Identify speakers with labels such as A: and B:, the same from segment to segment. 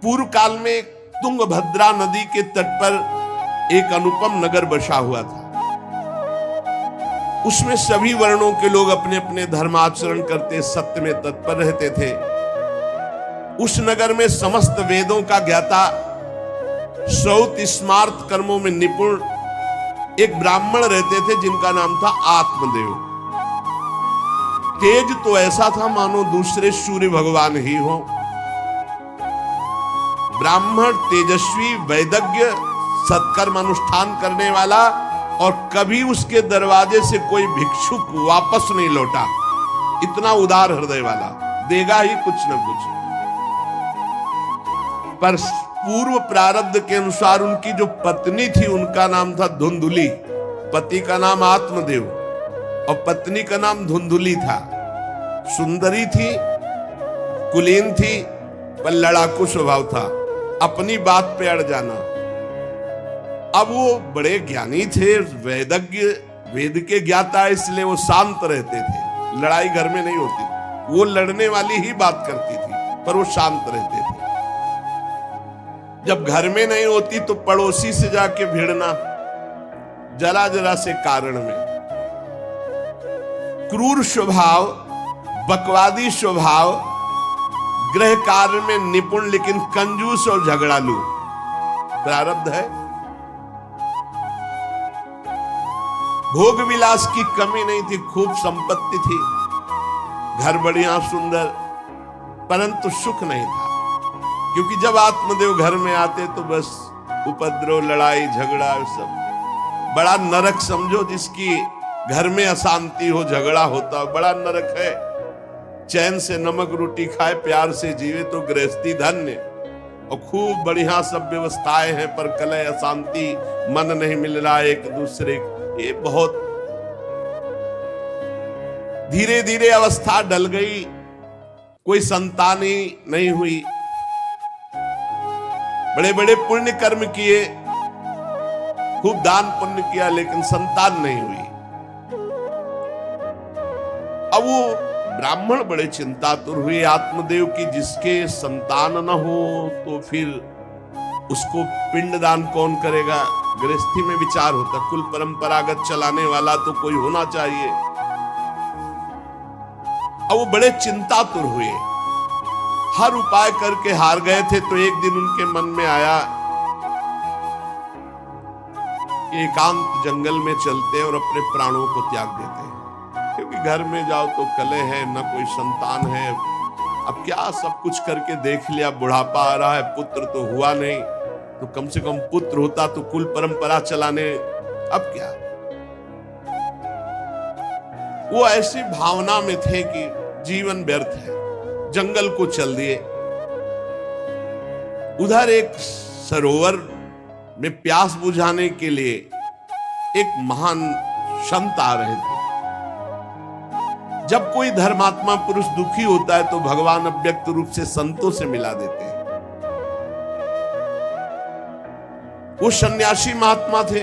A: पूर्व काल में तुंगभद्रा नदी के तट पर एक अनुपम नगर बसा हुआ था। उसमें सभी वर्णों के लोग अपने अपने धर्माचरण करते, सत्य में तत्पर रहते थे। उस नगर में समस्त वेदों का ज्ञाता, श्रौत स्मार्त कर्मों में निपुण एक ब्राह्मण रहते थे जिनका नाम था आत्मदेव। तेज तो ऐसा था मानो दूसरे सूर्य भगवान ही हो। ब्राह्मण तेजस्वी, वैदज्ञ, सत्कर्म अनुष्ठान करने वाला, और कभी उसके दरवाजे से कोई भिक्षुक वापस नहीं लौटा। इतना उदार हृदय वाला, देगा ही कुछ न कुछ। पर पूर्व प्रारब्ध के अनुसार उनकी जो पत्नी थी उनका नाम था धुंधुली। पति का नाम आत्मदेव और पत्नी का नाम धुंधुली था। सुंदरी थी, कुलीन थी, पर लड़ाकू स्वभाव था, अपनी बात पे अड़ जाना। अब वो बड़े ज्ञानी थे, वेदज्ञ, वेद के ज्ञाता, इसलिए वो शांत रहते थे। लड़ाई घर में नहीं होती, वो लड़ने वाली ही बात करती थी, पर वो शांत रहते थे। जब घर में नहीं होती तो पड़ोसी से जाके भिड़ना, जरा जरा से कारण में। क्रूर स्वभाव, बकवादी स्वभाव, गृह कार्य में निपुण लेकिन कंजूस और झगड़ालू, प्रारब्ध है। भोग विलास की कमी नहीं थी, खूब संपत्ति थी, घर बढ़िया सुंदर, परंतु सुख नहीं था। क्योंकि जब आत्मदेव घर में आते तो बस उपद्रव, लड़ाई झगड़ा, सब बड़ा नरक समझो। जिसकी घर में अशांति हो, झगड़ा होता, बड़ा नरक है। चैन से नमक रोटी खाए, प्यार से जीवे तो गृहस्थी धन्य। और खूब बढ़िया सब व्यवस्थाएं हैं, पर कलह, अशांति, मन नहीं मिल रहा एक दूसरे, ये बहुत धीरे धीरे अवस्था डल गई। कोई संतान ही नहीं हुई। बड़े बड़े पुण्य कर्म किए, खूब दान पुण्य किया, लेकिन संतान नहीं हुई। अब वो ब्राह्मण बड़े चिंतातुर हुए आत्मदेव की, जिसके संतान न हो तो फिर उसको पिंडदान कौन करेगा। गृहस्थी में विचार होता, कुल परंपरागत चलाने वाला तो कोई होना चाहिए। अब वो बड़े चिंतातुर हुए, हर उपाय करके हार गए थे। तो एक दिन उनके मन में आया कि एकांत जंगल में चलते हैं और अपने प्राणों को त्याग देते हैं। क्योंकि घर में जाओ तो कलह है, न कोई संतान है। अब क्या, सब कुछ करके देख लिया, बुढ़ापा आ रहा है, पुत्र तो हुआ नहीं, तो कम से कम पुत्र होता तो कुल परंपरा चलाने। अब क्या, वो ऐसी भावना में थे कि जीवन व्यर्थ है, जंगल को चल दिए। उधर एक सरोवर में प्यास बुझाने के लिए एक महान संत आ रहे थे। जब कोई धर्मात्मा पुरुष दुखी होता है तो भगवान अव्यक्त रूप से संतों से मिला देते हैं। वो सन्यासी महात्मा थे।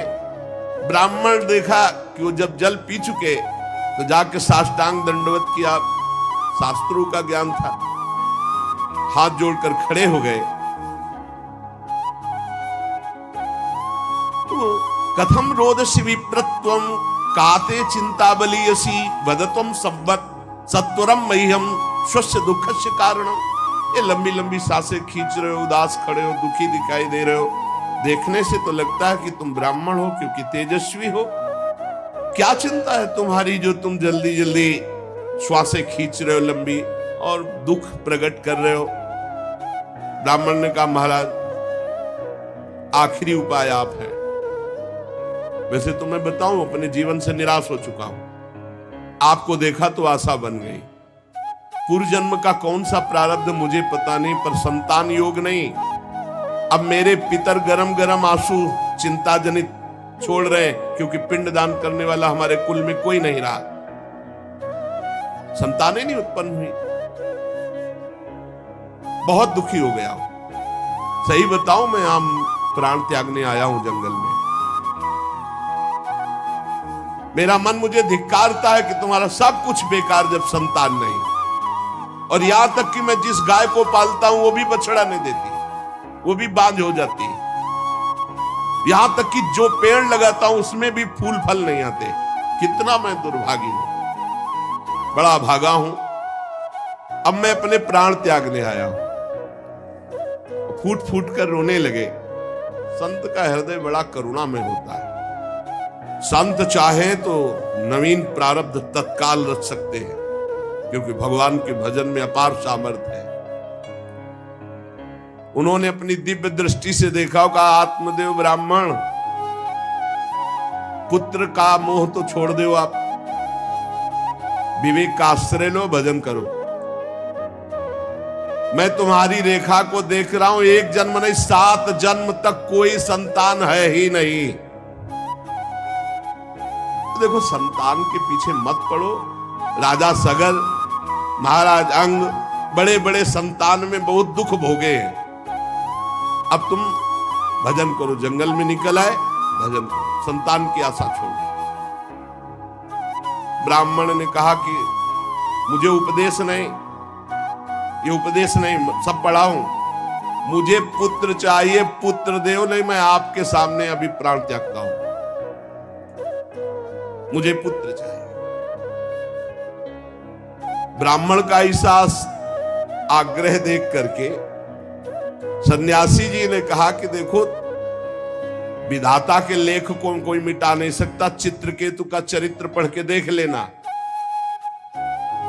A: ब्राह्मण देखा कि वो जब जल पी चुके तो जाके साष्टांग दंडवत किया, शास्त्रों का ज्ञान था, हाथ जोड़कर खड़े हो गए। तो कथम रोदसी विप्रत्वम काते चिंता बलियसी वदत्वम सब्बत सत्वरम मह्यम स्वस्य दुखस्य कारणम। ये लंबी लंबी सांसें खींच रहे हो, उदास खड़े हो, दुखी दिखाई दे रहे हो। देखने से तो लगता है कि तुम ब्राह्मण हो, क्योंकि तेजस्वी हो। क्या चिंता है तुम्हारी जो तुम जल्दी जल्दी श्वासें खींच रहे हो लंबी, और दुख प्रकट कर रहे हो। ब्राह्मण ने कहा, महाराज आखिरी उपाय आप है। वैसे तो मैं बताऊं, अपने जीवन से निराश हो चुका हूं। आपको देखा तो आशा बन गई। पूर्व जन्म का कौन सा प्रारब्ध मुझे पता नहीं, पर संतान योग नहीं। अब मेरे पितर गरम गरम आंसू चिंता जनित छोड़ रहे हैं, क्योंकि पिंडदान करने वाला हमारे कुल में कोई नहीं रहा, संतानें नहीं उत्पन्न हुई। बहुत दुखी हो गया हूं। सही बताऊं, मैं यहां प्राण त्यागने आया हूं जंगल में। मेरा मन मुझे धिक्कारता है कि तुम्हारा सब कुछ बेकार जब संतान नहीं। और यहां तक कि मैं जिस गाय को पालता हूं वो भी बछड़ा नहीं देती। वो भी बांझ हो जाती है। यहां तक कि जो पेड़ लगाता हूं उसमें भी फूल फल नहीं आते। कितना मैं दुर्भागी हूं, बड़ा भागा हूं। अब मैं अपने प्राण त्यागने आया हूं। फूट फूट कर रोने लगे। संत का हृदय बड़ा करुणा में होता है। संत चाहे तो नवीन प्रारब्ध तत्काल रच सकते हैं, क्योंकि भगवान के भजन में अपार सामर्थ्य है। उन्होंने अपनी दिव्य दृष्टि से देखा, कहा आत्मदेव ब्राह्मण, पुत्र का मोह तो छोड़ दो, आप विवेक का आश्रय लो, भजन करो। मैं तुम्हारी रेखा को देख रहा हूं, एक जन्म नहीं 7 जन्म तक कोई संतान है ही नहीं। तो देखो, संतान के पीछे मत पड़ो। राजा सगर, महाराज अंग, बड़े बड़े संतान में बहुत दुख भोगे हैं। अब तुम भजन करो, जंगल में निकल आए, भजन करो, संतान की आशा छोड़ो। ब्राह्मण ने कहा कि मुझे उपदेश नहीं, ये उपदेश नहीं, सब पढ़ा हूं, मुझे पुत्र चाहिए, पुत्र देव, नहीं मैं आपके सामने अभी प्राण त्यागता हूं, मुझे पुत्र चाहिए। ब्राह्मण का ऐसा आग्रह देख करके सन्यासी जी ने कहा कि देखो, विधाता के लेख को कोई मिटा नहीं सकता, चित्रकेतु का चरित्र पढ़ के देख लेना।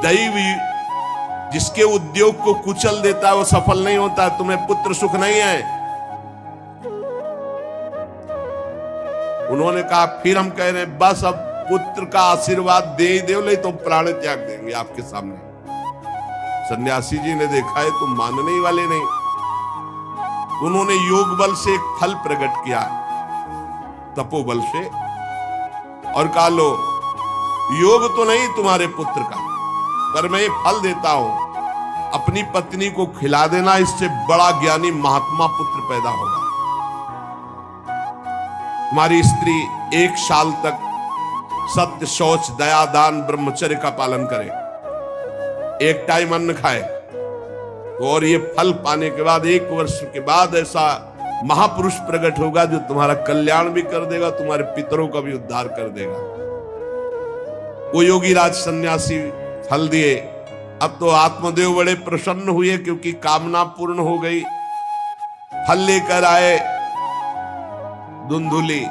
A: दैव जिसके उद्योग को कुचल देता है वो सफल नहीं होता। तुम्हें पुत्र सुख नहीं है। उन्होंने कहा फिर हम कह रहे हैं बस अब पुत्र का आशीर्वाद दे ही दो, नहीं तो प्राण त्याग देंगे आपके सामने। सन्यासी जी ने देखा है तुम मानने ही वाले नहीं। उन्होंने योग बल से एक फल प्रकट किया, तपोबल से, और कहा लो, योग तो नहीं तुम्हारे पुत्र का, पर मैं एक फल देता हूं, अपनी पत्नी को खिला देना, इससे बड़ा ज्ञानी महात्मा पुत्र पैदा होगा। तुम्हारी स्त्री 1 साल तक सत्य, शौच, दया, दान, ब्रह्मचर्य का पालन करे, एक टाइम अन्न खाए, और ये फल पाने के बाद 1 वर्ष के बाद ऐसा महापुरुष प्रकट होगा जो तुम्हारा कल्याण भी कर देगा, तुम्हारे पितरों का भी उद्धार कर देगा। वो योगी राज सन्यासी फल दिए। अब तो आत्मदेव बड़े प्रसन्न हुए क्योंकि कामना पूर्ण हो गई। फल लेकर आए। धुंधुली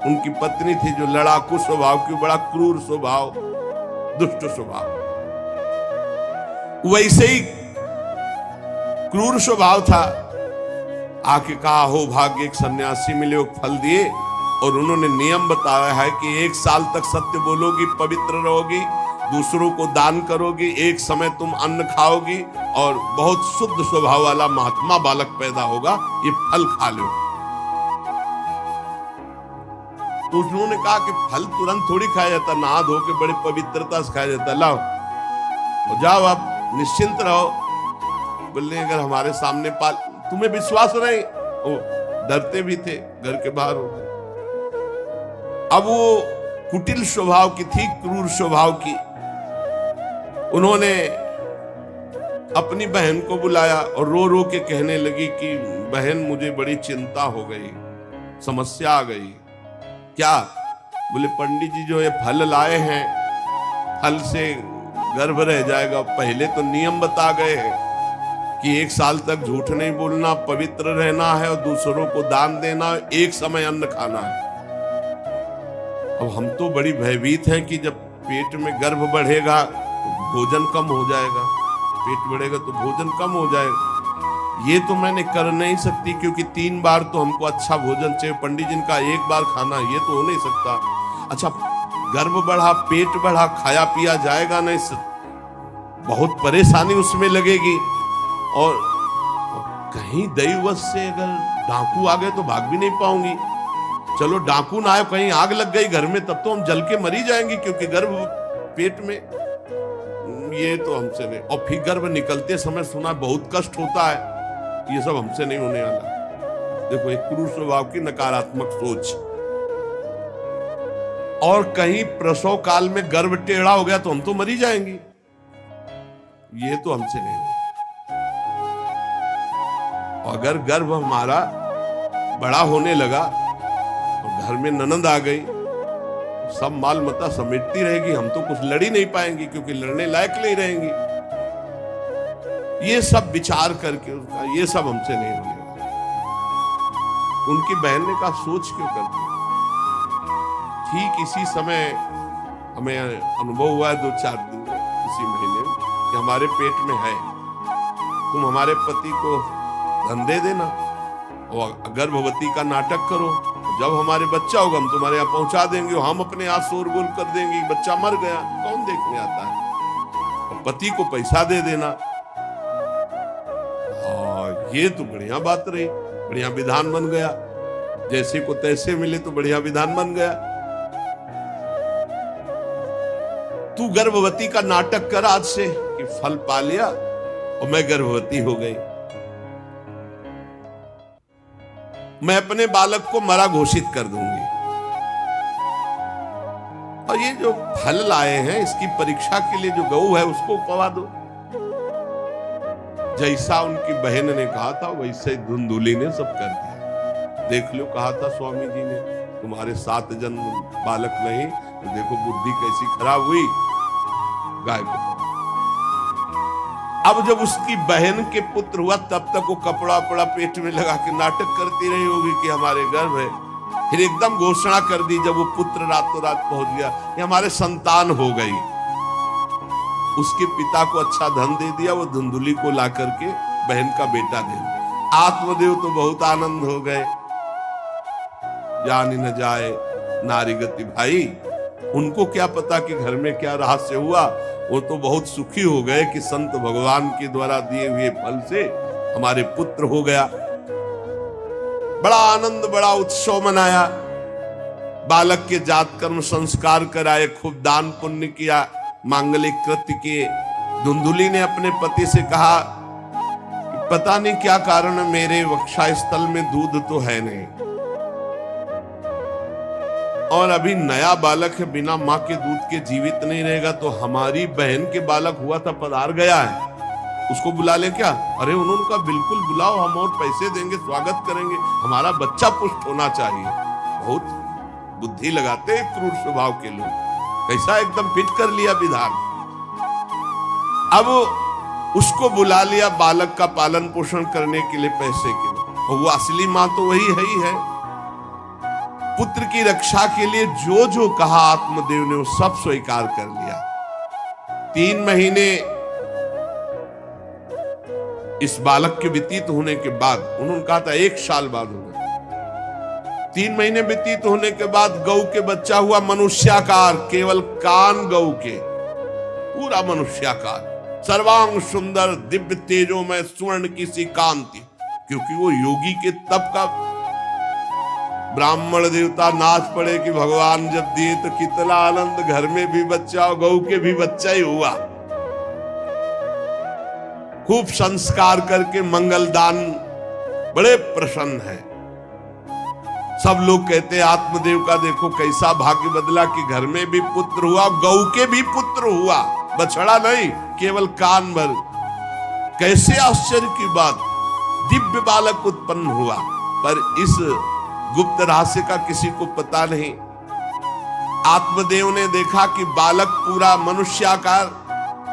A: उनकी पत्नी थी, जो लड़ाकू स्वभाव की, बड़ा क्रूर स्वभाव, दुष्ट स्वभाव, वैसे ही क्रूर स्वभाव था। आके कहा हो भाग्य, एक सन्यासी मिले, वो फल दिए, और उन्होंने नियम बताया है कि 1 साल तक सत्य बोलोगी, पवित्र रहोगी, दूसरों को दान करोगी, एक समय तुम अन्न खाओगी, और बहुत शुद्ध स्वभाव वाला महात्मा बालक पैदा होगा, ये फल खा लो। तो उन्होंने कहा कि फल तुरंत थोड़ी खाया जाता, नहा धो के बड़े पवित्रता से खाया जाता, लाओ और जाओ, आप निश्चिंत रहो। बोले अगर हमारे सामने पाल, तुम्हें विश्वास नहीं, ओ डरते भी थे, घर के बाहर हो गए। अब वो कुटिल स्वभाव की थी, क्रूर स्वभाव की। उन्होंने अपनी बहन को बुलाया और रो रो के कहने लगी कि बहन मुझे बड़ी चिंता हो गई, समस्या आ गई। क्या? बोले पंडित जी जो ये फल लाए हैं, फल से गर्भ रह जाएगा। पहले तो नियम बता गए हैं कि 1 साल तक झूठ नहीं बोलना, पवित्र रहना है, और दूसरों को दान देना, एक समय अन्न खाना है। अब हम तो बड़ी भयभीत हैं कि जब पेट में गर्भ बढ़ेगा तो भोजन कम हो जाएगा, पेट बढ़ेगा तो भोजन कम हो जाएगा। ये तो मैंने कर नहीं सकती, क्योंकि 3 बार तो हमको अच्छा भोजन चाहिए, पंडित जी का 1 बार खाना, ये तो हो नहीं सकता। अच्छा, गर्भ बढ़ा, पेट बढ़ा, खाया पिया जाएगा नहीं, बहुत परेशानी उसमें लगेगी। और कहीं दैववश से अगर डाकू आ गए तो भाग भी नहीं पाऊंगी। चलो डाकू ना आए, कहीं आग लग गई घर में, तब तो हम जल के मरी जाएंगे, क्योंकि गर्भ पेट में, ये तो हमसे नहीं। और फिर गर्भ निकलते समय सुना बहुत कष्ट होता है, ये सब हमसे नहीं होने वाला। देखो एक क्रूर स्वभाव की नकारात्मक सोच। और कहीं प्रसव काल में गर्भ टेढ़ा हो गया तो हम तो मरी जाएंगे, ये तो हमसे नहीं होगा। अगर गर्भ हमारा बड़ा होने लगा और घर में ननद आ गई, सब माल मता समेटती रहेगी, हम तो कुछ लड़ ही नहीं पाएंगे क्योंकि लड़ने लायक नहीं रहेंगी। ये सब विचार करके उसका ये सब हमसे नहीं होने वाला। उनकी बहन ने कहा सोच क्यों करती। ठीक इसी समय हमें अनुभव हुआ 2-4 दिन इसी महीने में कि हमारे पेट में है, तुम हमारे पति को धन दे देना और गर्भवती का नाटक करो, जब हमारे बच्चा होगा हम तुम्हारे यहाँ पहुंचा देंगे और हम अपने यहाँ शोरगुल कर देंगे, बच्चा मर गया, कौन देखने आता है, और पति को पैसा दे देना। ये तो बढ़िया बात रही, बढ़िया विधान बन गया, जैसे को तैसे मिले तो बढ़िया विधान बन गया। तू गर्भवती का नाटक कर आज से कि फल पा लिया और मैं गर्भवती हो गई, मैं अपने बालक को मरा घोषित कर दूंगी, और ये जो फल लाए हैं इसकी परीक्षा के लिए जो गऊ है उसको उपवा दो। जैसा उनकी बहन ने कहा था वैसे धुंधुली ने सब कर दिया। देख लो, कहा था स्वामी जी ने तुम्हारे 7 जन्म बालक नहीं, तो देखो बुद्धि कैसी खराब हुई, गाय को। अब जब उसकी बहन के पुत्र हुआ तब तक वो कपड़ा वपड़ा पेट में लगा के नाटक करती रही होगी कि हमारे गर्भ है। फिर एकदम घोषणा कर दी जब वो पुत्र रातों रात पहुंच गया कि हमारे संतान हो गई। उसके पिता को अच्छा धन दे दिया, वो धुंधुली को ला करके बहन का बेटा दे दिया। आत्मदेव तो बहुत आनंद हो गए, जानी न जाए नारी गति भाई, उनको क्या पता कि घर में क्या रहस्य हुआ। वो तो बहुत सुखी हो गए कि संत भगवान के द्वारा दिए हुए फल से हमारे पुत्र हो गया। बड़ा आनंद, बड़ा उत्सव मनाया, बालक के जात कर्म संस्कार कराए, खूब दान पुण्य किया, मांगलिक कृत्य किए। धुंधुली ने अपने पति से कहा कि पता नहीं क्या कारण है, मेरे वक्षा स्थल में दूध तो है नहीं, और अभी नया बालक है, बिना मां के दूध के जीवित नहीं रहेगा, तो हमारी बहन के बालक हुआ था पधार गया है, उसको बुला ले क्या? अरे उन्होंने कहा बिल्कुल बुलाओ, हम और पैसे देंगे, स्वागत करेंगे, हमारा बच्चा पुष्ट होना चाहिए। बहुत बुद्धि लगाते हैं क्रूर स्वभाव के लोग, कैसा एकदम फिट कर लिया विधान। अब उसको बुला लिया बालक का पालन पोषण करने के लिए पैसे के लिए, और वो असली मां तो वही है ही है। पुत्र की रक्षा के लिए जो जो कहा आत्मदेव ने वो सब स्वीकार कर लिया। 3 महीने इस बालक के व्यतीत होने के बाद, उन्होंने कहा था 1 साल बाद होगा, 3 महीने व्यतीत होने के बाद गौ के बच्चा हुआ मनुष्याकार, केवल कान गौ के, पूरा मनुष्याकार, सर्वांग सुंदर, दिव्य तेजों में स्वर्ण की सी कांति, क्योंकि वो योगी के तप का। ब्राह्मण देवता नाच पड़े कि भगवान जब दिए तो कितना आनंद, घर में भी बच्चा और गौ के भी बच्चा ही हुआ। खूब संस्कार करके मंगल दान, बड़े प्रसन्न है। सब लोग कहते हैं आत्मदेव का देखो कैसा भाग्य बदला कि घर में भी पुत्र हुआ, गौ के भी पुत्र हुआ, बछड़ा नहीं, केवल कान भर। कैसे आश्चर्य की बात, दिव्य बालक उत्पन्न हुआ। पर इस गुप्त रहस्य का किसी को पता नहीं। आत्मदेव ने देखा कि बालक पूरा मनुष्याकार,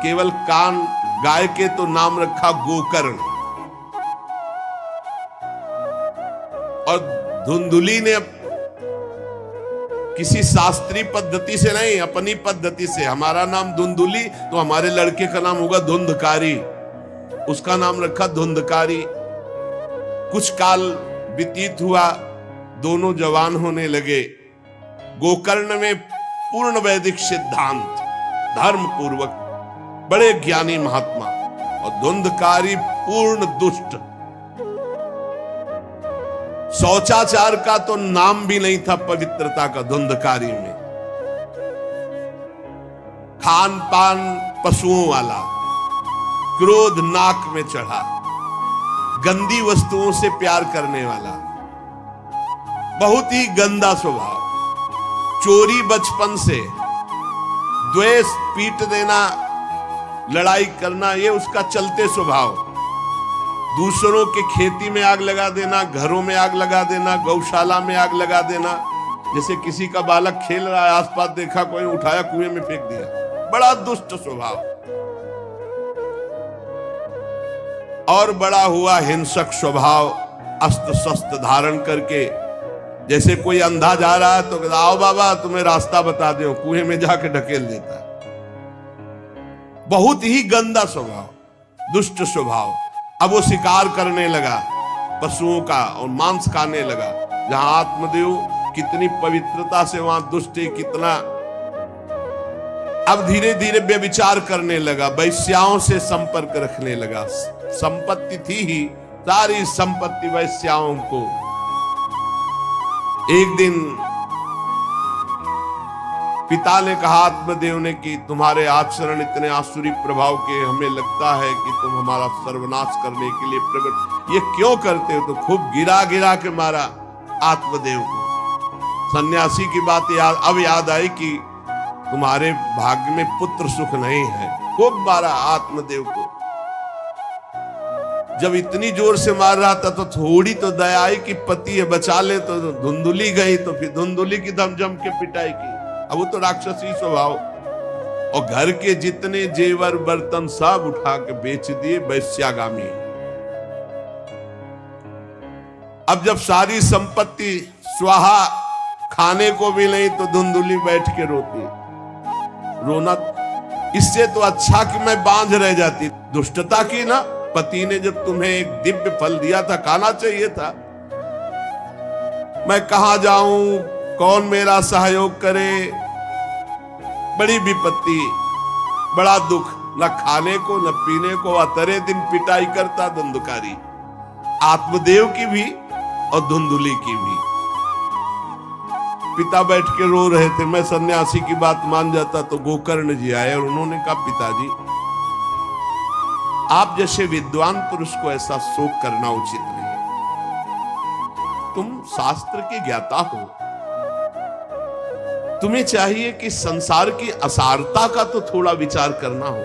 A: केवल कान गाय के, तो नाम रखा गोकर्ण। और धुंधुली ने किसी शास्त्रीय पद्धति से नहीं, अपनी पद्धति से, हमारा नाम धुंधुली तो हमारे लड़के का नाम होगा धुंधकारी, उसका नाम रखा धुंधकारी। कुछ काल व्यतीत हुआ, दोनों जवान होने लगे। गोकर्ण में पूर्ण वैदिक सिद्धांत, धर्म पूर्वक, बड़े ज्ञानी महात्मा, और धुंधकारी पूर्ण दुष्ट। शौचाचार का तो नाम भी नहीं था पवित्रता का धुंधकारी में। खान पान पशुओं वाला, क्रोध नाक में चढ़ा, गंदी वस्तुओं से प्यार करने वाला, बहुत ही गंदा स्वभाव, चोरी बचपन से, द्वेष, पीट देना, लड़ाई करना, ये उसका चलते स्वभाव। दूसरों के खेती में आग लगा देना, घरों में आग लगा देना, गौशाला में आग लगा देना। जैसे किसी का बालक खेल रहा है, आसपास देखा कोई, उठाया कुएं में फेंक दिया। बड़ा दुष्ट स्वभाव। और बड़ा हुआ हिंसक स्वभाव, अस्त्र शस्त्र धारण करके। जैसे कोई अंधा जा रहा है तो आओ बाबा तुम्हें रास्ता बता दो, कुएं में जाके ढकेल देता। बहुत ही गंदा स्वभाव, दुष्ट स्वभाव। अब वो शिकार करने लगा पशुओं का और मांस खाने लगा। जहां आत्मदेव कितनी पवित्रता से, वहां दुष्ट कितना। अब धीरे धीरे व्यभिचार करने लगा, वैश्याओं से संपर्क रखने लगा। संपत्ति थी ही, सारी संपत्ति वैश्याओं को। एक दिन पिता ने कहा आत्मदेव ने कि तुम्हारे आचरण इतने आसुरी प्रभाव के, हमें लगता है कि तुम हमारा सर्वनाश करने के लिए प्रकट, ये क्यों करते हो? तो खूब गिरा गिरा के मारा आत्मदेव को। सन्यासी की बात अब याद आई कि तुम्हारे भाग्य में पुत्र सुख नहीं है। खूब मारा आत्मदेव को। जब इतनी जोर से मार रहा था तो थोड़ी तो दया आई कि पति है, बचा ले। तो धुंधुली गई तो फिर धुंधुली की दम जम के पिटाई की। अब वो तो राक्षसी स्वभाव। और घर के जितने जेवर बर्तन सब उठा के बेच दिए, वैश्यागामी। अब जब सारी संपत्ति स्वाहा, खाने को भी नहीं, तो धुंधुली बैठ के रोती। रोना इससे तो अच्छा कि मैं बांझ रह जाती। दुष्टता की ना, पति ने जब तुम्हें एक दिव्य फल दिया था, खाना चाहिए था। मैं कहां जाऊं, कौन मेरा सहयोग करे? बड़ी विपत्ति, बड़ा दुख, न खाने को न पीने को। अतरे दिन पिटाई करता धुंधकारी, आत्मदेव की भी और धुंधुली की भी। पिता बैठ के रो रहे थे। मैं सन्यासी की बात मान जाता तो गोकर्ण जी आए और उन्होंने कहा पिताजी, आप जैसे विद्वान पुरुष को ऐसा शोक करना उचित नहीं। तुम शास्त्र के ज्ञाता हो, तुम्हें चाहिए कि संसार की असारता का तो थोड़ा विचार करना हो।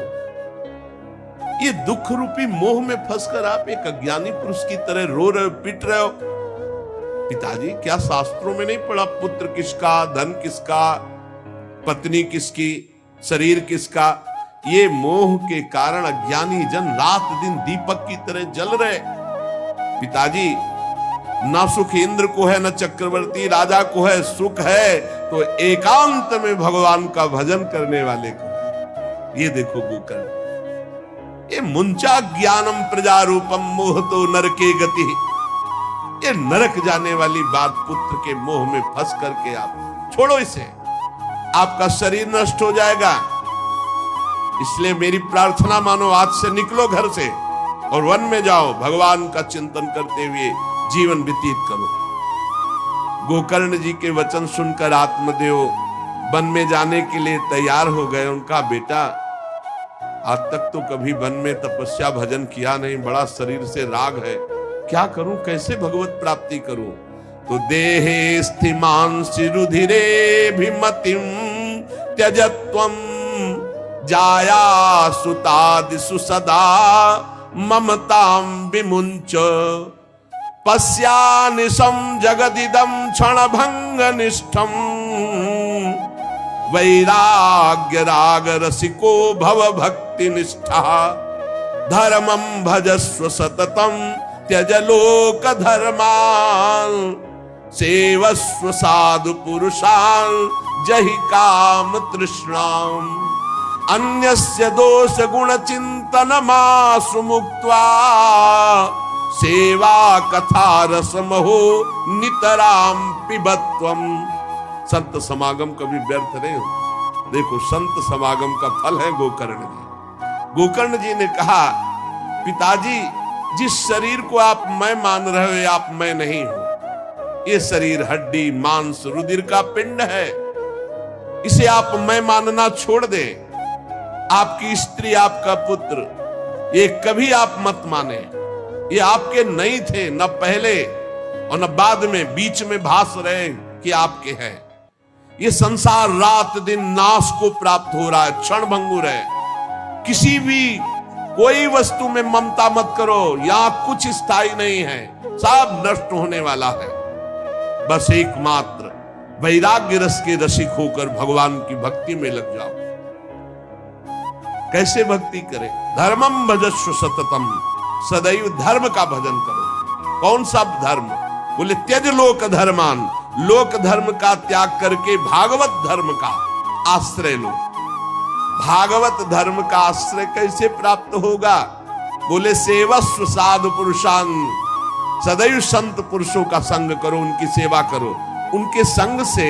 A: ये दुख रूपी मोह में फंसकर आप एक अज्ञानी पुरुष की तरह रो रहे हो, पिट रहे हो। पिताजी, क्या शास्त्रों में नहीं पढ़ा पुत्र किसका, धन किसका, पत्नी किसकी, शरीर किसका? ये मोह के कारण अज्ञानी जन रात दिन दीपक की तरह जल रहे। पिताजी, न सुख इंद्र को है, न चक्रवर्ती राजा को है। सुख है तो एकांत में भगवान का भजन करने वाले को है। ये देखो गोकर्ण, ये मुंचा ज्ञानम प्रजारूपम मोह तो नरके गति। ये नरक जाने वाली बात, पुत्र के मोह में फंस करके आप छोड़ो इसे, आपका शरीर नष्ट हो जाएगा। इसलिए मेरी प्रार्थना मानो, आज से निकलो घर से और वन में जाओ, भगवान का चिंतन करते हुए जीवन व्यतीत करो। गोकर्ण जी के वचन सुनकर आत्मदेव वन में जाने के लिए तैयार हो गए। उनका बेटा, आज तक तो कभी वन में तपस्या भजन किया नहीं, बड़ा शरीर से राग है, क्या करूं, कैसे भगवत प्राप्ति करूं? तो देहे स्थिमांसि रुधिरे भिमतिम त्यजत्वम जाया सुतादिषु सदा ममतां विमुंच पश्यानिशं जगदिदं क्षणभंगनिष्ठं वैराग्य राग रसिको भव भक्ति निष्ठा धर्मं भजस्व सततं त्यज लोक धर्मान् सेवस्व साधु पुरुषान् जहि काम तृष्णाम् अन्यस्य दोष गुण चिंतन मासु मुक्त्वा सेवा कथा रसमहो नितराम पिबत्वम। संत समागम कभी व्यर्थ नहीं हो। देखो, संत समागम का फल है गोकर्ण जी। गोकर्ण जी ने कहा, पिताजी, जिस शरीर को आप मैं मान रहे हो, आप मैं नहीं हो। ये शरीर हड्डी मांस रुधिर का पिंड है, इसे आप मैं मानना छोड़ दें। आपकी स्त्री, आपका पुत्र, ये कभी आप मत माने। ये आपके नहीं थे, न पहले और न बाद में, बीच में भास रहे कि आपके हैं। ये संसार रात दिन नाश को प्राप्त हो रहा है, क्षण भंगुर है। किसी भी कोई वस्तु में ममता मत करो, यहां कुछ स्थायी नहीं है, सब नष्ट होने वाला है। बस एकमात्र वैराग्य रस के रसिक होकर भगवान की भक्ति में लग जाओ। कैसे भक्ति करें? धर्मम भजस्व सततम, सदैव धर्म का भजन करो। कौन सा धर्म? बोले त्यज लोक धर्मान, लोक धर्म का त्याग करके भागवत धर्म का आश्रय लो। भागवत धर्म का आश्रय कैसे प्राप्त होगा? बोले सेवस्व साधु पुरुषान, सदैव संत पुरुषों का संग करो, उनकी सेवा करो। उनके संग से,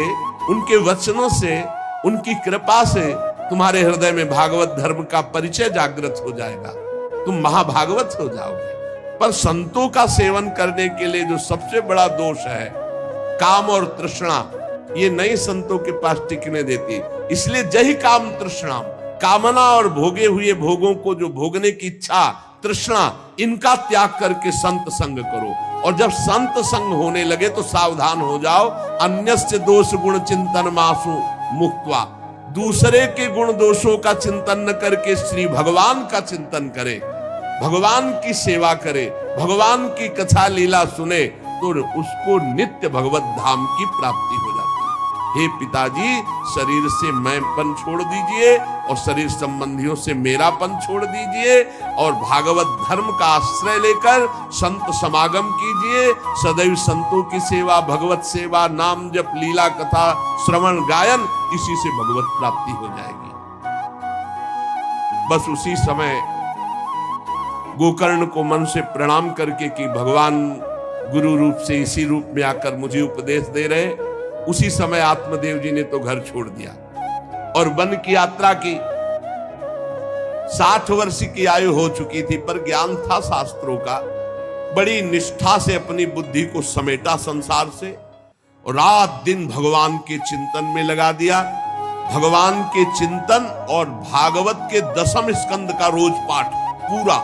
A: उनके वचनों से, उनकी कृपा से तुम्हारे हृदय में भागवत धर्म का परिचय जागृत हो जाएगा, तुम महाभागवत हो जाओगे। पर संतों का सेवन करने के लिए जो सबसे बड़ा दोष है, काम और तृष्णा, ये नई संतों के पास टिकने देती। इसलिए जही काम तृष्णा, कामना और भोगे हुए भोगों को जो भोगने की इच्छा, तृष्णा, इनका त्याग करके संत संग करो। और जब संत संग होने लगे तो सावधान हो जाओ, अन्यस्य दोष गुण चिंतन मासु मुक्त्वा, दूसरे के गुण दोषों का चिंतन न करके श्री भगवान का चिंतन करे, भगवान की सेवा करे, भगवान की कथा लीला सुने, तो उसको नित्य भगवत धाम की प्राप्ति हो जाती है। हे पिताजी, शरीर से मैंपन छोड़ दीजिए और शरीर संबंधियों से मेरापन छोड़ दीजिए और भागवत धर्म का आश्रय लेकर संत समागम कीजिए। सदैव संतों की सेवा, भगवत सेवा, नाम जप, लीला कथा, श्रवण, गायन, इसी से भगवत प्राप्ति हो जाएगी। बस उसी समय गोकर्ण को मन से प्रणाम करके कि भगवान गुरु रूप से इसी रूप में आकर मुझे उपदेश दे रहे, उसी समय आत्मदेव जी ने तो घर छोड़ दिया और वन की यात्रा की। 60 वर्ष की आयु हो चुकी थी, पर ज्ञान था शास्त्रों का। बड़ी निष्ठा से अपनी बुद्धि को समेटा संसार से और रात दिन भगवान के चिंतन में लगा दिया। भगवान के चिंतन और भागवत के 10वें स्कंद का रोज पाठ पूरा,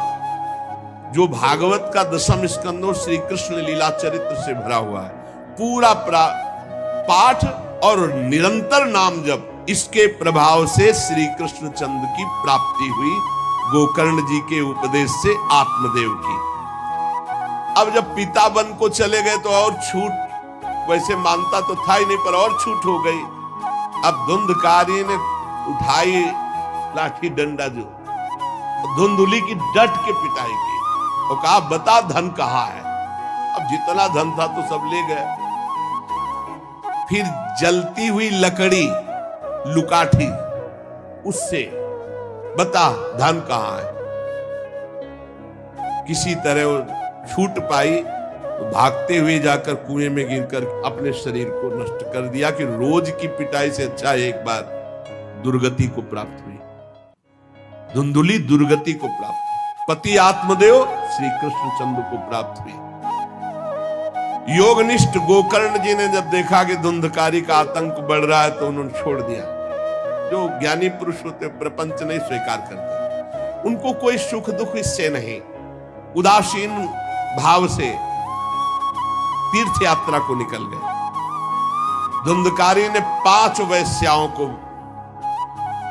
A: जो भागवत का 10वां स्कंद श्री कृष्ण लीला चरित्र से भरा हुआ है, पूरा पाठ और निरंतर नाम जप, इसके प्रभाव से श्री कृष्ण चंद्र की प्राप्ति हुई, गोकर्ण जी के उपदेश से आत्मदेव की। अब जब पिता बन को चले गए तो और छूट, वैसे मानता तो था ही नहीं, पर और छूट हो गई। अब धुंधकारी ने उठाई लाठी डंडा, जो धुंधुली की डट के पिटाई की और कहा बता धन कहाँ है। अब जितना धन था तो सब ले गए। फिर जलती हुई लकड़ी, लुकाठी, उससे बता धन कहाँ है। किसी तरह वो छूट पाई तो भागते हुए जाकर कुएं में गिरकर अपने शरीर को नष्ट कर दिया कि रोज की पिटाई से अच्छा एक बार दुर्गति को प्राप्त हुई। धुंधुली दुर्गति को प्राप्त, पति आत्मदेव श्री कृष्ण चंद्र को प्राप्त हुई। योगनिष्ठ गोकर्ण जी ने जब देखा कि धुंधकारी का आतंक बढ़ रहा है तो उन्होंने छोड़ दिया। जो ज्ञानी पुरुष होते प्रपंच नहीं स्वीकार करते, उनको कोई सुख दुख इससे नहीं, उदासीन भाव से तीर्थ यात्रा को निकल गए। धुंधकारी ने 5 वैश्याओं को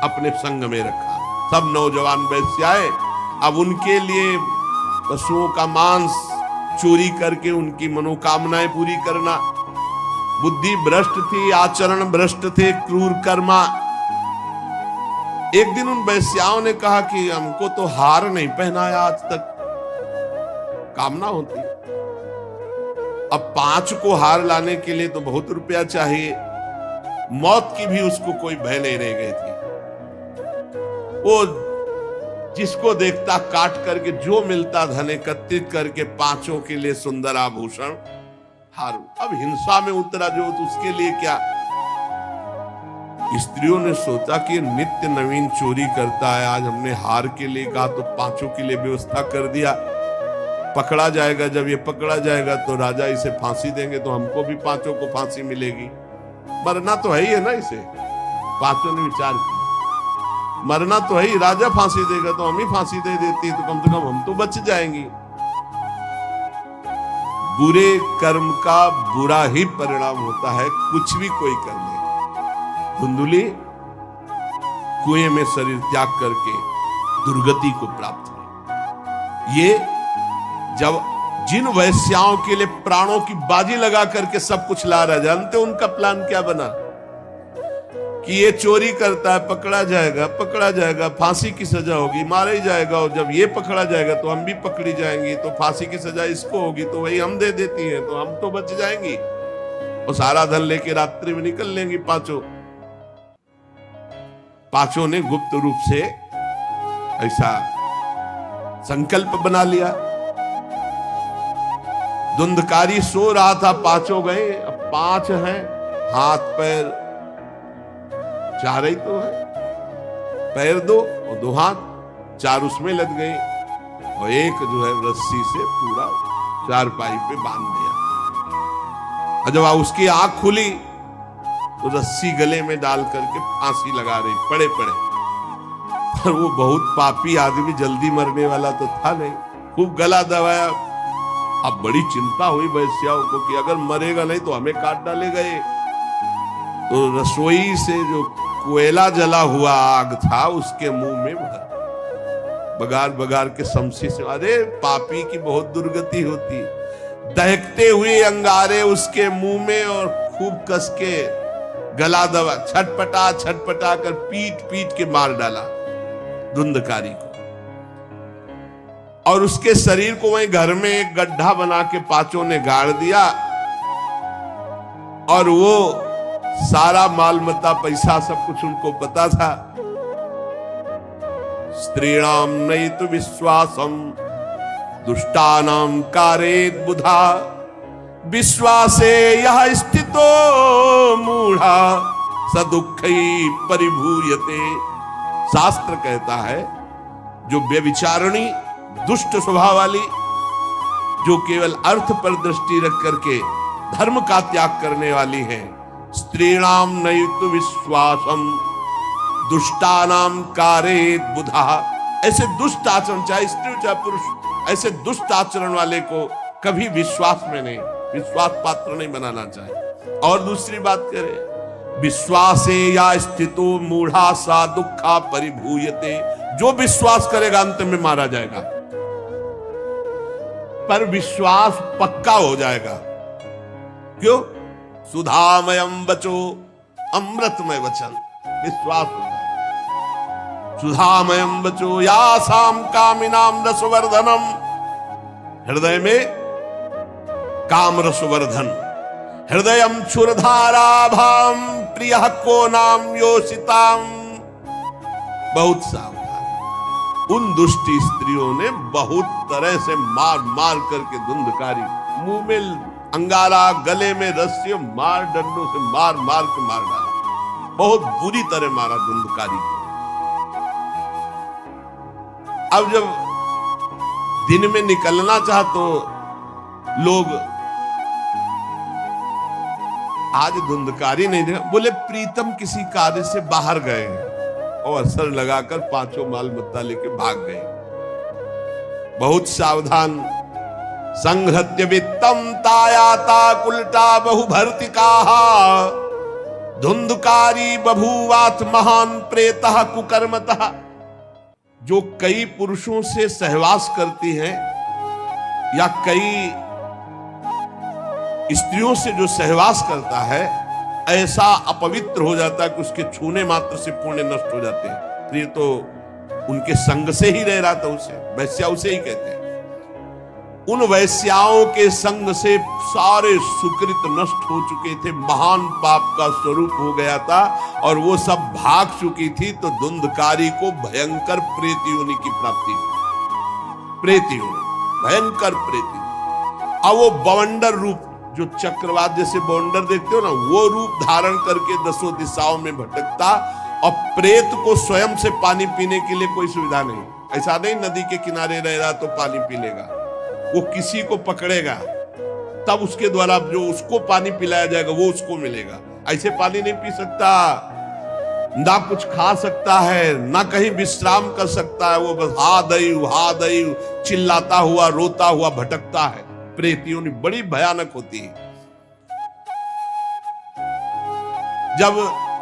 A: अपने संग में रखा, सब नौजवान वैश्याएं। अब उनके लिए पशुओं का मांस चोरी करके उनकी मनोकामनाएं पूरी करना। बुद्धि भ्रष्ट थी, आचरण भ्रष्ट थे, क्रूर कर्मा। एक दिन उन वैश्याओं ने कहा कि हमको तो हार नहीं पहनाया आज तक, कामना होती। अब 5 को हार लाने के लिए तो बहुत रुपया चाहिए। मौत की भी उसको कोई भय नहीं रह गई थी। वो जिसको देखता काट करके जो मिलता धन एकत्रित करके 5 के लिए सुंदर आभूषण हार। अब हिंसा में उतरा जो, तो उसके लिए क्या। स्त्रियों ने सोचा कि नित्य नवीन चोरी करता है, आज हमने हार के लिए कहा तो 5 के लिए व्यवस्था कर दिया। पकड़ा जाएगा, जब ये पकड़ा जाएगा तो राजा इसे फांसी देंगे, तो हमको भी 5 को फांसी मिलेगी। मरना तो है ही है ना इसे। 5 ने विचार किया, मरना तो है ही, राजा फांसी देगा तो हम ही फांसी दे देती, तो कम से कम हम तो बच जाएंगी। बुरे कर्म का बुरा ही परिणाम होता है, कुछ भी कोई कर ले। धुंधुली कुएं में शरीर त्याग करके दुर्गति को प्राप्त हुई। ये जब जिन वैश्याओं के लिए प्राणों की बाजी लगा करके सब कुछ ला रहा, जानते उनका प्लान क्या बना? कि ये चोरी करता है, पकड़ा जाएगा, फांसी की सजा होगी, मारा ही जाएगा, और जब ये पकड़ा जाएगा तो हम भी पकड़ी जाएंगी, तो फांसी की सजा इसको होगी, तो वही हम दे देती हैं, तो हम तो बच जाएंगी, और सारा धन लेके रात्रि में निकल लेंगी पांचों ने गुप्त रूप से ऐसा संकल्प बना लिया। धुंधकारी सो रहा था, पांचों गए, अब 5 हैं, हाथ पैर 4 ही तो है, पैर 2 और 2 हाथ, 4 उसमें लग गए, और एक जो है रस्सी से पूरा चारपाई पे बांध दिया। और जब उसकी आंख खुली तो रस्सी गले में डाल करके फांसी लगा रही, पड़े पर वो बहुत पापी आदमी, जल्दी मरने वाला तो था नहीं, खूब गला दबाया। अब बड़ी चिंता हुई वैश्याओं को कि अगर मरेगा नहीं तो हमें काट डालेगा ये। तो रसोई से जो कोयला जला हुआ आग था उसके मुंह में बगार बगार के शमशी से, अरे पापी की बहुत दुर्गति होती, दहकते हुए अंगारे उसके मुंह में, और खूब कस के गला दबा, छटपटा कर पीट के मार डाला धुंधकारी को, और उसके शरीर को वहीं घर में एक गड्ढा बना के पांचों ने गाड़ दिया, और वो सारा माल मत्ता पैसा सब कुछ उनको पता था। स्त्रीणाम नैतु विश्वासम दुष्टानाम कारेत बुधा, विश्वासे यह स्थितो मूढ़ा सदुःखी परिभूयते। शास्त्र कहता है जो व्यभिचारिणी दुष्ट स्वभाव वाली, जो केवल अर्थ पर दृष्टि रख करके धर्म का त्याग करने वाली है, स्त्रीणाम नैतु विश्वासम दुष्टानाम कारेत बुधा, ऐसे दुष्ट आचरण, चाहे स्त्री चाहे पुरुष, ऐसे दुष्ट आचरण वाले को कभी विश्वास में नहीं, विश्वास पात्र नहीं बनाना चाहिए। और दूसरी बात करें, विश्वासे या स्थितो मूढ़ा सा दुखा परिभूयते, जो विश्वास करेगा अंत में मारा जाएगा, पर विश्वास पक्का हो जाएगा। क्यों? सुधामयम बचो, अमृतमय वचन, विश्वास होगा। सुधामयम बचो यासाम कामिनाम रसवर्धनम, हृदय में काम रसवर्धन, हृदयम क्षुरधाराभाम प्रियः को नाम योषिताम। बहुत सावधान, उन दुष्ट स्त्रियों ने बहुत तरह से मार मार करके धुंधकारी, मुंह में अंगारा, गले में रस्सी, मार डंडों से मार मार के मार डाला, बहुत बुरी तरह मारा धुंधकारी को। अब जब दिन में निकलना चाह तो लोग, आज धुंधकारी नहीं देखा, बोले प्रीतम किसी कार्य से बाहर गए और असर लगाकर पांचों माल मत्ता लेके भाग गए। बहुत सावधान। संहृत्य वित्तम तायाता कुलटा बहुभर्तिका, धुंधकारी बभूवात महान प्रेतः कुकर्मतः। जो कई पुरुषों से सहवास करती हैं या कई स्त्रियों से जो सहवास करता है, ऐसा अपवित्र हो जाता है कि उसके छूने मात्र से पुण्य नष्ट हो जाते हैं। फिर तो उनके संग से ही रह रहा था, उसे वैश्या उसे ही कहते हैं। उन वैश्याओं के संग से सारे सुकृत नष्ट हो चुके थे, महान पाप का स्वरूप हो गया था, और वो सब भाग चुकी थी। तो धुंधकारी को भयंकर प्रेत योनि की प्राप्ति हुई, प्रेत योनि, भयंकर प्रेत। अब वो बवंडर रूप, जो चक्रवात जैसे बवंडर देखते हो ना, वो रूप धारण करके 10 दिशाओं में भटकता, और प्रेत को स्वयं से पानी पीने के लिए कोई सुविधा नहीं। ऐसा नहीं नदी के किनारे रह रहा तो पानी पी लेगा, वो किसी को पकड़ेगा तब उसके द्वारा जो उसको पानी पिलाया जाएगा वो उसको मिलेगा। ऐसे पानी नहीं पी सकता, ना कुछ खा सकता है, ना कहीं विश्राम कर सकता है। वो बस हा दई चिल्लाता हुआ, रोता हुआ भटकता है। प्रेत योनि बड़ी भयानक होती है। जब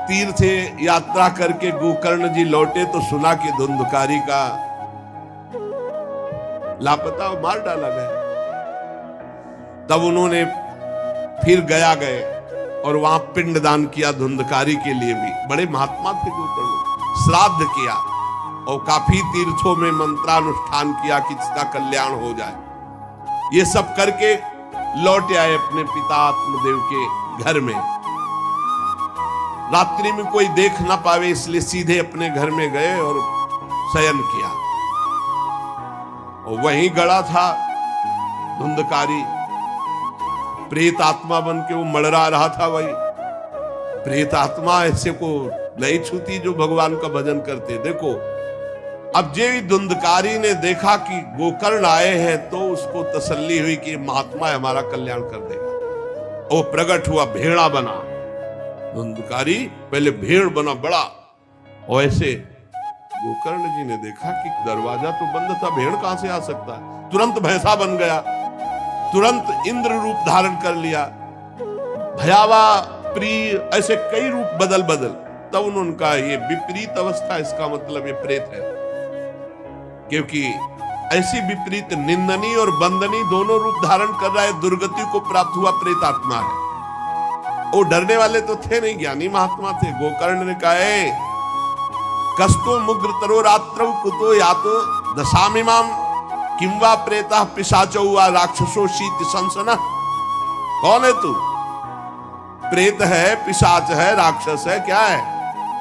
A: तीर्थ यात्रा करके गोकर्ण जी लौटे तो सुना कि धुंधकारी का लापता और मार डाला गया। तब उन्होंने फिर गया गए और वहां पिंडदान किया धुंधकारी के लिए भी। बड़े महात्मा थे गोकर्ण। श्राद्ध किया और काफी तीर्थों में मंत्रानुष्ठान किया कि इसका कल्याण हो जाए। ये सब करके लौट आए अपने पिता आत्मदेव के घर में। रात्रि में कोई देख ना पावे इसलिए सीधे अपने घर में गए और शयन किया। और वहीं गड़ा था धुंधकारी, प्रेत आत्मा बन के वो मड़रा रहा था। वही प्रेत आत्मा ऐसे को नहीं छूती जो भगवान का भजन करते। देखो अब जे धुंधकारी ने देखा कि गोकर्ण आए हैं तो उसको तसल्ली हुई कि महात्मा हमारा कल्याण कर देगा। वो प्रकट हुआ, भेड़ा बना। धुंधकारी पहले भेड़ बना बड़ा, और ऐसे गोकर्ण जी ने देखा कि दरवाजा तो बंद था, भेड़ कहां से आ सकता है। तुरंत भैंसा बन गया, तुरंत इंद्र रूप धारण कर लिया, भयावा प्रिय, ऐसे कई रूप बदल बदल। तब उन्होंने कहा ये विपरीत अवस्था, इसका मतलब ये प्रेत है। क्योंकि ऐसी विपरीत निंदनीय और बंदनीय दोनों रूप धारण कर रहा है, दुर्गति को प्राप्त हुआ प्रेत आत्मा है। वो डरने वाले तो थे नहीं, ज्ञानी महात्मा थे। गोकर्ण ने कहा कस्तो मुग्र तरो रात्रौ कुतो यातो दशामिमाम किंवा प्रेता पिशाचो वा राक्षसो शीत संसना। कौन है तू? प्रेत है, पिशाच है, राक्षस है, क्या है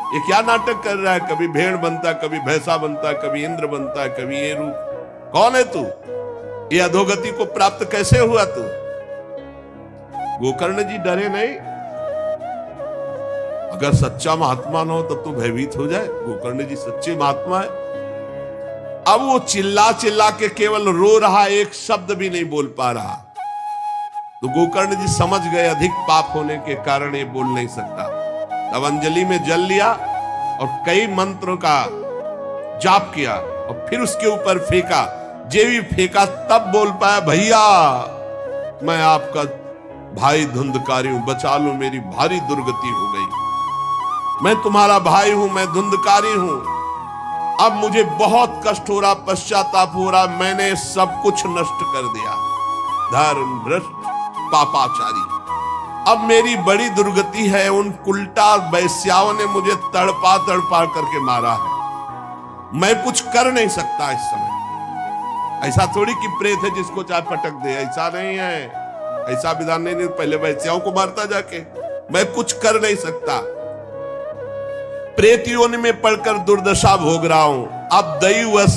A: ये? क्या नाटक कर रहा है? कभी भेड़ बनता है, कभी भैंसा बनता है, कभी इंद्र बनता है, कभी ये रूप। कौन है तू? ये अधोगति को प्राप्त कैसे हुआ तू? गोकर्ण जी डरे नहीं। अगर सच्चा महात्मा न हो तब तो भयभीत हो जाए। गोकर्ण जी सच्चे महात्मा है। अब वो चिल्ला चिल्ला के केवल रो रहा, एक शब्द भी नहीं बोल पा रहा। तो गोकर्ण जी समझ गए अधिक पाप होने के कारण ये बोल नहीं सकता। तब अंजलि में जल लिया और कई मंत्रों का जाप किया और फिर उसके ऊपर फेंका। जे भी फेंका तब बोल पाया, भैया मैं आपका भाई धुंधकारी हूं, बचा लो, मेरी भारी दुर्गति हो गई। मैं तुम्हारा भाई हूं, मैं धुंधकारी हूं। अब मुझे बहुत कष्ट हो रहा, पश्चाताप हो रहा, मैंने सब कुछ नष्ट कर दिया, धर्म भ्रष्ट पापाचारी। अब मेरी बड़ी दुर्गति है, उन उल्टा वैश्याओं ने मुझे तड़पा तड़पा करके मारा है। मैं कुछ कर नहीं सकता इस समय। ऐसा थोड़ी कि प्रेत है जिसको चाहे पटक दे, ऐसा नहीं है। ऐसा विधान नहीं, पहले वैश्याओं को मारता जाके। मैं कुछ कर नहीं सकता, प्रेत योनि में पड़कर दुर्दशा भोग रहा हूं। अब दैववश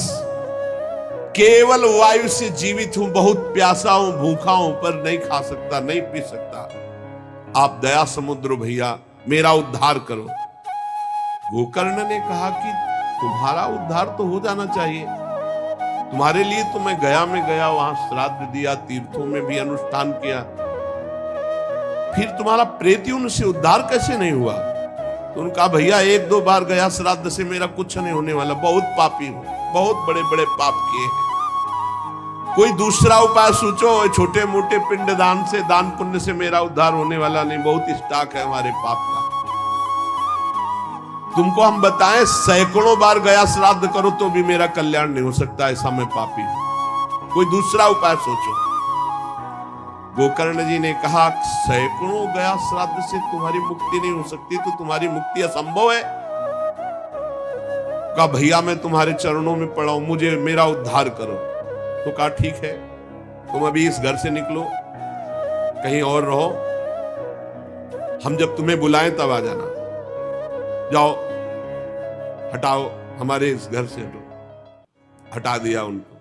A: केवल वायु से जीवित हूं, बहुत प्यासा हूं, भूखा हूं, पर नहीं खा सकता, नहीं पी सकता। आप दया समुद्र भैया मेरा उद्धार करो। गोकर्ण ने कहा कि तुम्हारा उद्धार तो हो जाना चाहिए, तुम्हारे लिए तो मैं गया में गया, वहां श्राद्ध दिया, तीर्थों में भी अनुष्ठान किया, फिर तुम्हारा प्रेत योनि से उद्धार कैसे नहीं हुआ? तो उनका भैया एक दो बार गया श्राद्ध से, मेरा कुछ नहीं होने वाला, बहुत पापी हूं, बहुत बड़े बड़े पाप किए हैं। कोई दूसरा उपाय सोचो, छोटे मोटे पिंडदान से, दान पुण्य से मेरा उद्धार होने वाला नहीं, बहुत स्टॉक है हमारे पाप का। तुमको हम बताएं, सैकड़ों बार गया श्राद्ध करो तो भी मेरा कल्याण नहीं हो सकता, ऐसा मैं पापी हूं। कोई दूसरा उपाय सोचो। गोकर्ण जी ने कहा सैकड़ों गया श्राद्ध से तुम्हारी मुक्ति नहीं हो सकती, तो तुम्हारी मुक्ति असंभव है। कहा भैया मैं तुम्हारे चरणों में पड़ा हूं, मुझे मेरा उद्धार करो। तो कहा ठीक है, तुम अभी इस घर से निकलो, कहीं और रहो, हम जब तुम्हें बुलाएं तब आ जाना। जाओ हटाओ, हमारे इस घर से हटो। हटा दिया उनको।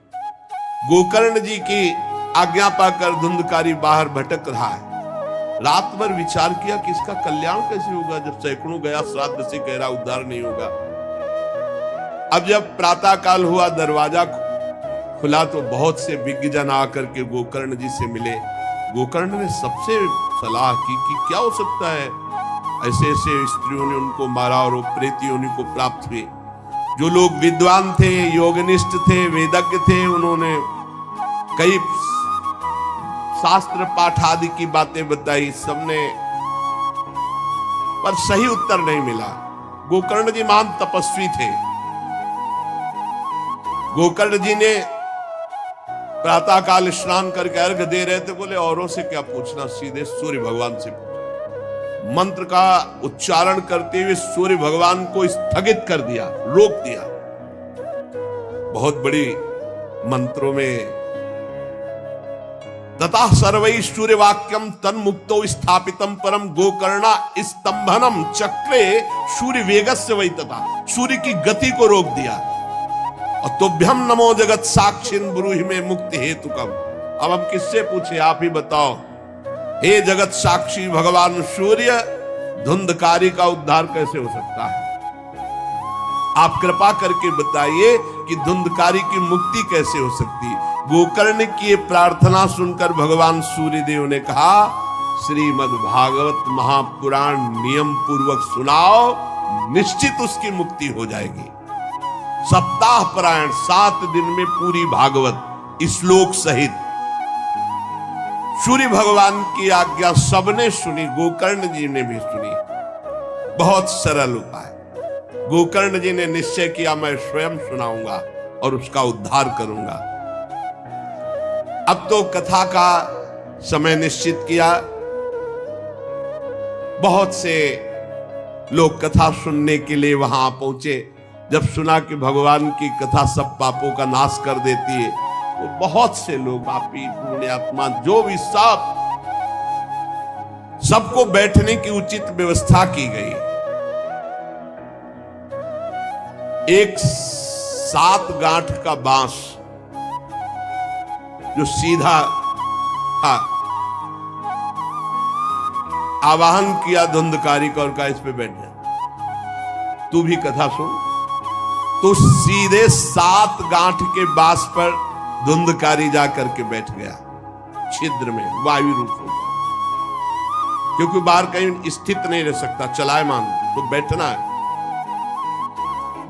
A: गोकर्ण जी की आज्ञा पाकर धुंधकारी बाहर भटक रहा है। रात भर विचार किया कि इसका कल्याण कैसे होगा, जब सैकड़ों गया श्राद्ध से कह रहा उद्धार नहीं होगा। अब जब प्रातः काल हुआ, दरवाजा खुला तो बहुत से विज्ञजन आकर के गोकर्ण जी से मिले। गोकर्ण ने सबसे सलाह की कि क्या हो सकता है, ऐसे ऐसे स्त्रियों ने उनको मारा और वो प्रेत योनि को प्राप्त हुए। जो लोग विद्वान थे, योगनिष्ठ थे, वेदज्ञ थे, उन्होंने कई शास्त्र पाठ आदि की बातें बताई, सबने, पर सही उत्तर नहीं मिला। गोकर्ण जी महान तपस्वी थे। गोकर्ण जी ने प्रातः काल स्नान करके अर्घ दे रहे थे, बोले औरों से क्या पूछना, सीधे सूर्य भगवान से पूछो। मंत्र का उच्चारण करते हुए सूर्य भगवान को स्थगित कर दिया, रोक दिया। बहुत बड़ी मंत्रों में तथा सर्वै सूर्य वाक्यम तन्मुक्तो स्थापितम परम गोकर्णा स्तंभनम चक्रे सूर्य वेगस्य वै, तथा सूर्य की गति को रोक दिया। और तुभ्यम नमो जगत साक्षिन ब्रूहि में मुक्ति हेतु कम। अब हम किससे पूछे, आप ही बताओ। हे जगत साक्षी भगवान सूर्य, धुंधकारी का उद्धार कैसे हो सकता है? आप कृपा करके बताइए कि धुंधकारी की मुक्ति कैसे हो सकती है? गोकर्ण की प्रार्थना सुनकर भगवान सूर्यदेव ने कहा, श्रीमद् भागवत महापुराण नियम पूर्वक सुनाओ, निश्चित उसकी मुक्ति हो जाएगी। सप्ताह पारायण 7 दिन में पूरी भागवत श्लोक सहित। सूर्य भगवान की आज्ञा सबने सुनी, गोकर्ण जी ने भी सुनी। बहुत सरल उपाय। गोकर्ण जी ने निश्चय किया, मैं स्वयं सुनाऊंगा और उसका उद्धार करूंगा। अब तो कथा का समय निश्चित किया। बहुत से लोग कथा सुनने के लिए वहां पहुंचे। जब सुना कि भगवान की कथा सब पापों का नाश कर देती है, तो बहुत से लोग, पापी पुण्यात्मा जो भी, सबको बैठने की उचित व्यवस्था की गई। एक 7 गांठ का बांस जो सीधा आवाहन किया धुंधकारी का और कहा, इस पे बैठ जा, तू भी कथा सुन। तो सीधे 7 गांठ के बांस पर धुंधकारी जाकर के बैठ गया, छिद्र में वायु रूप हो गया, क्योंकि बाहर कहीं स्थित नहीं रह सकता, चलायमान तो बैठना है।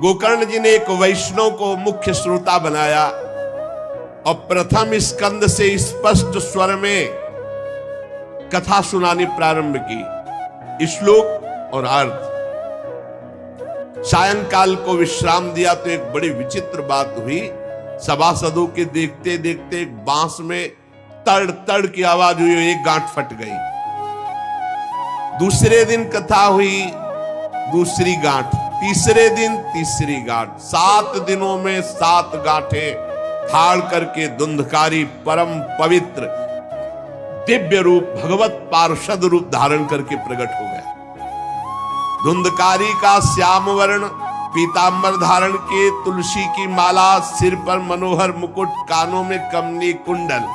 A: गोकर्ण जी ने एक वैष्णव को मुख्य श्रोता बनाया और प्रथम स्कंद से स्पष्ट स्वर में कथा सुनानी प्रारंभ की, श्लोक और अर्थ। सायंकाल को विश्राम दिया तो एक बड़ी विचित्र बात हुई। सभासदों के देखते देखते एक बांस में तड़ तड़ की आवाज हुई, एक गांठ फट गई। दूसरे दिन कथा हुई, दूसरी गांठ, तीसरे दिन तीसरी गांठ, 7 दिनों में 7 गांठें फाड़ करके धुंधकारी परम पवित्र दिव्य रूप भगवत पार्षद रूप धारण करके प्रकट हो गया। धुंधकारी का श्याम वर्ण पीतांबर धारण के, तुलसी की माला, सिर पर मनोहर मुकुट, कानों में कमनी कुंडल,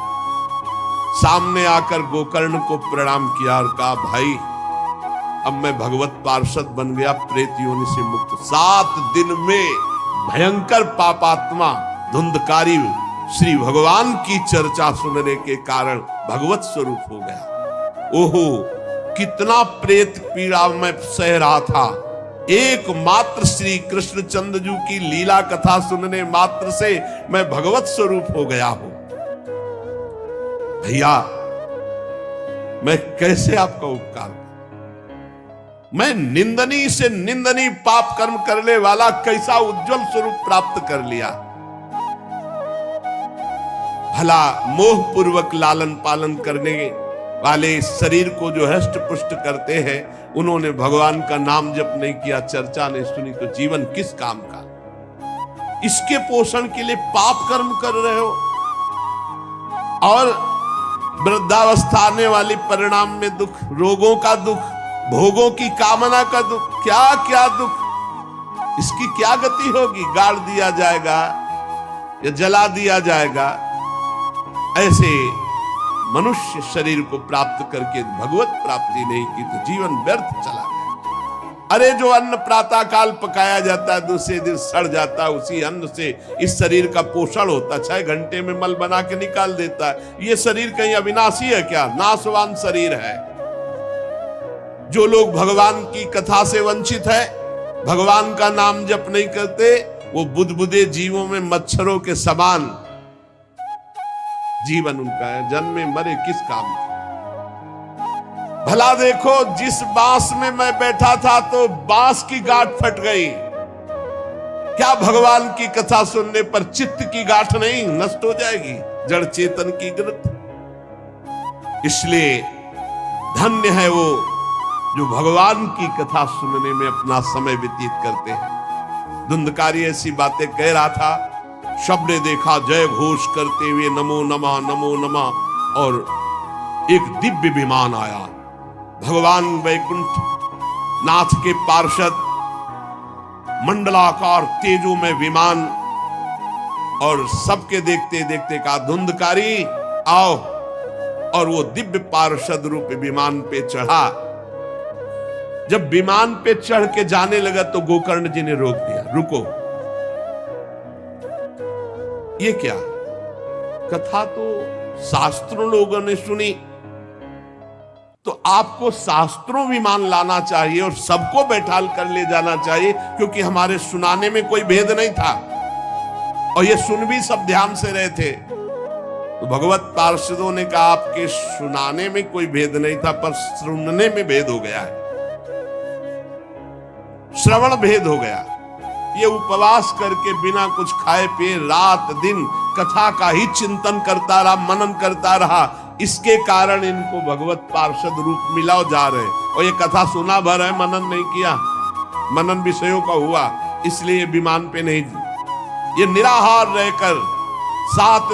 A: सामने आकर गोकर्ण को प्रणाम किया और कहा, भाई अब मैं भगवत पार्षद बन गया, प्रेत योनि से मुक्त। 7 दिन में भयंकर पापात्मा धुंधकारी श्री भगवान की चर्चा सुनने के कारण भगवत स्वरूप हो गया। ओहो, कितना प्रेत पीड़ा मैं सह रहा था, एकमात्र श्री कृष्ण चंद्रजू की लीला कथा सुनने मात्र से मैं भगवत स्वरूप हो गया हूं। भैया, मैं कैसे आपका उपकार करूं? मैं निंदनीय से निंदनीय पाप कर्म करने वाला कैसा उज्जवल स्वरूप प्राप्त कर लिया। भला मोह पूर्वक लालन पालन करने वाले शरीर को जो हष्ट पुष्ट करते हैं, उन्होंने भगवान का नाम जप नहीं किया, चर्चा नहीं सुनी, तो जीवन किस काम का? इसके पोषण के लिए पाप कर्म कर रहे हो और वृद्धावस्था आने वाली परिणाम में दुख, रोगों का दुख, भोगों की कामना का दुख, क्या क्या दुख, इसकी क्या गति होगी? गाड़ दिया जाएगा या जला दिया जाएगा। ऐसे मनुष्य शरीर को प्राप्त करके भगवत प्राप्ति नहीं की तो जीवन व्यर्थ चला गया। अरे जो अन्न प्रातः काल पकाया जाता है, दूसरे दिन सड़ जाता है, उसी अन्न से इस शरीर का पोषण होता है, 6 घंटे में मल बना के निकाल देता है। ये शरीर कहीं अविनाशी है क्या? नाशवान शरीर है। जो लोग भगवान की कथा से वंचित है, भगवान का नाम जप नहीं करते, वो बुदबुदे जीवों में मच्छरों के समान जीवन उनका है। जन्मे मरे किस काम का? भला देखो, जिस बांस में मैं बैठा था तो बांस की गांठ फट गई, क्या भगवान की कथा सुनने पर चित्त की गांठ नहीं नष्ट हो जाएगी? जड़ चेतन की ग्रत। इसलिए धन्य है वो जो भगवान की कथा सुनने में अपना समय व्यतीत करते हैं। धुंधकारी ऐसी बातें कह रहा था, शब्द देखा जय घोष करते हुए नमो नमः, और एक दिव्य विमान आया। भगवान वैकुंठ नाथ के पार्षद, मंडलाकार तेजो में विमान, और सबके देखते देखते कहा धुंधकारी आओ, और वो दिव्य पार्षद रूप विमान पे चढ़ा। जब विमान पे चढ़ के जाने लगा तो गोकर्ण जी ने रोक दिया, रुको, ये क्या? कथा तो शास्त्रों लोगों ने सुनी, तो आपको शास्त्रों विमान लाना चाहिए और सबको बैठाल कर ले जाना चाहिए, क्योंकि हमारे सुनाने में कोई भेद नहीं था और ये सुन भी सब ध्यान से रहे थे। तो भगवत पार्षदों ने कहा आपके सुनाने में कोई भेद नहीं था, पर सुनने में भेद हो गया है, श्रवण भेद हो गया। ये उपवास करके बिना कुछ खाए पिए रात दिन कथा का ही चिंतन करता रहा, मनन करता रहा, इसके कारण इनको भगवत पार्षद रूप मिला जा रहे। और ये कथा सुना भर है, मनन नहीं किया, मनन विषयों का हुआ, इसलिए विमान पे नहीं। ये निराहार रहकर 7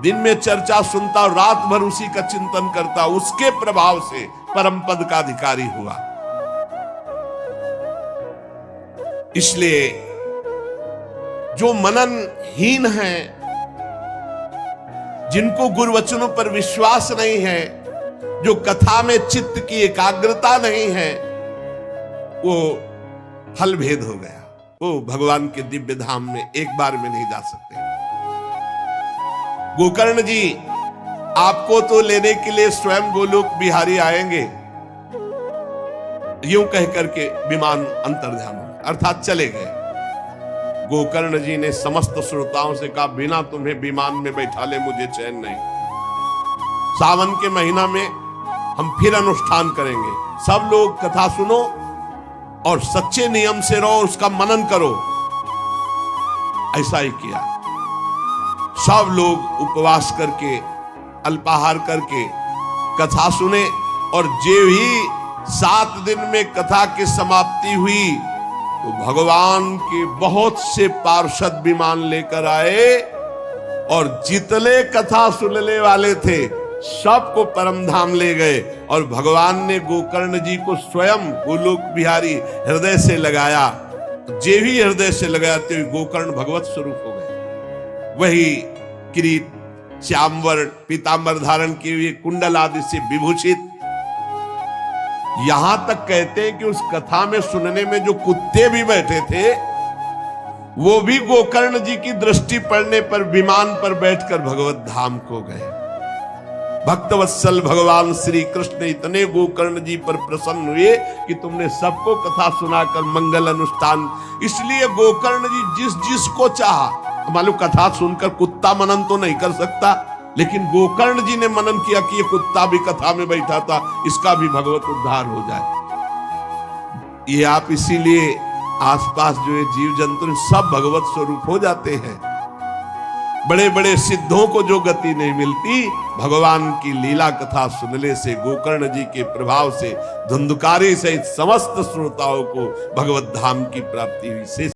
A: दिन में चर्चा सुनता और रात भर उसी का चिंतन करता, उसके प्रभाव से परम पद का अधिकारी हुआ। इसलिए जो मननहीन है, जिनको गुरुवचनों पर विश्वास नहीं है, जो कथा में चित्त की एकाग्रता नहीं है, वो फल भेद हो गया। वो भगवान के दिव्य धाम में एक बार में नहीं जा सकते। गोकर्ण जी आपको तो लेने के लिए स्वयं गोलोक बिहारी आएंगे, यूं कह करके विमान अंतर्ध्यान हो, अर्थात चले गए। गोकर्ण जी ने समस्त श्रोताओं से कहा बिना तुम्हें विमान में बैठा ले मुझे चैन नहीं। सावन के महीना में हम फिर अनुष्ठान करेंगे, सब लोग कथा सुनो और सच्चे नियम से रहो, उसका मनन करो। ऐसा ही किया, सब लोग उपवास करके अल्पाहार करके कथा सुने, और जो ही 7 दिन में कथा की समाप्ति हुई तो भगवान के बहुत से पार्षद विमान लेकर आए, और जितने कथा सुनने वाले थे सबको परम धाम ले गए। और भगवान ने गोकर्ण जी को स्वयं गोलोक बिहारी हृदय से लगाया। जे भी हृदय से लगाते हुए गोकर्ण भगवत स्वरूप हो गए। वही किरीट श्यामवर्ण पीतांबर धारण किए हुए, कुंडल आदि से विभूषित। यहां तक कहते हैं कि उस कथा में सुनने में जो कुत्ते भी बैठे थे, वो भी गोकर्ण जी की दृष्टि पड़ने पर विमान पर बैठकर भगवत धाम को गए। भक्तवत्सल भगवान श्री कृष्ण इतने गोकर्ण जी पर प्रसन्न हुए कि तुमने सबको कथा सुनाकर मंगल अनुष्ठान। इसलिए गोकर्ण जी जिस जिसको चाहा, मालूम कथा सुनकर कुत्ता मनन तो नहीं कर सकता, लेकिन गोकर्ण जी ने मनन किया कि ये कुत्ता भी कथा में बैठा था, इसका भी भगवत उद्धार हो जाए। ये आप इसीलिए आसपास जो है जीव जंतु सब भगवत स्वरूप हो जाते हैं। बड़े बड़े सिद्धों को जो गति नहीं मिलती, भगवान की लीला कथा सुनने से, गोकर्ण जी के प्रभाव से धुंधकारी सहित समस्त श्रोताओं को भगवत धाम की प्राप्ति हुई।